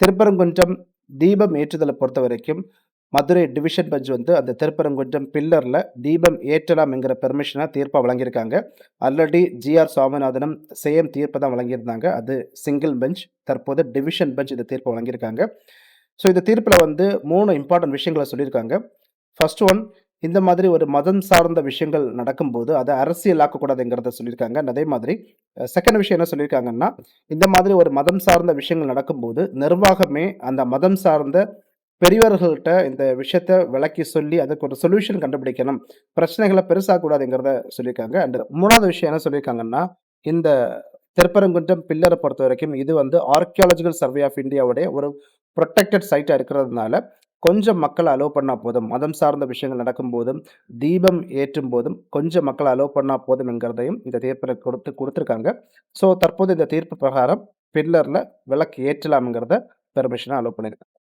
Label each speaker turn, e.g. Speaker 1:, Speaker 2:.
Speaker 1: திருப்பரங்குன்றம் தீபம் ஏற்றுதலை பொறுத்த வரைக்கும் மதுரை டிவிஷன் பெஞ்ச் வந்து அந்த திருப்பரங்குன்றம் பில்லர்ல தீபம் ஏற்றலாம் என்கிற பெர்மிஷனை தீர்ப்பா வழங்கியிருக்காங்க. Already GR. சுவாமிநாதனும் சேம் தீர்ப்பை தான் வழங்கியிருந்தாங்க. அது சிங்கிள் பெஞ்ச். தற்போது டிவிஷன் பெஞ்ச் இந்த தீர்ப்பை வழங்கியிருக்காங்க. ஸோ இந்த தீர்ப்பில வந்து 3 இம்பார்ட்டன்ட் விஷயங்கள சொல்லியிருக்காங்க. ஃபர்ஸ்ட் ஒன், இந்த மாதிரி ஒரு மதம் சார்ந்த விஷயங்கள் நடக்கும்போது, அத அரசியலாக்கக்கூடாதுங்கிறத சொல்லியிருக்காங்க. அதே மாதிரி செகண்ட் விஷயம் என்ன சொல்லியிருக்காங்கன்னா, இந்த மாதிரி ஒரு மதம் சார்ந்த விஷயங்கள் நடக்கும்போது, நிர்வாகமே அந்த மதம் சார்ந்த பெரியவர்கள்ட்ட இந்த விஷயத்த விளக்கி சொல்லி, அதுக்கு ஒரு சொல்யூஷன் கண்டுபிடிக்கணும். பிரச்சனைகள பெருசாக்கக்கூடாதுங்கிறத சொல்லியிருக்காங்க. அண்ட் 3வது விஷயம் என்ன சொல்லியிருக்காங்கன்னா, இந்த திருப்பரங்குன்றம் பில்லர பொறுத்தவரைக்கும் இது வந்து ஆர்க்கியாலஜிக்கல் சர்வே ஆஃப் இந்தியாவுடைய ஒரு புரொடெக்டட் சைட்டா இருக்கிறதுனால, கொஞ்சம் மக்கள அலோவ் பண்ணா போதும். மதம் சார்ந்த விஷயங்கள் நடக்கும்போதும், தீபம் ஏற்றும்போதும் கொஞ்சம் மக்கள அலோவ் பண்ணா போதும் என்கிறதையும் இந்த தீர்ப்பில குடுத்திருக்காங்க. ஸோ தற்போது இந்த தீர்ப்பு பிரகாரம் பில்லர்ல விளக்கு ஏற்றலாம்ங்கிறத பெர்மிஷனா அலோவ் பண்ணியிருக்காங்க.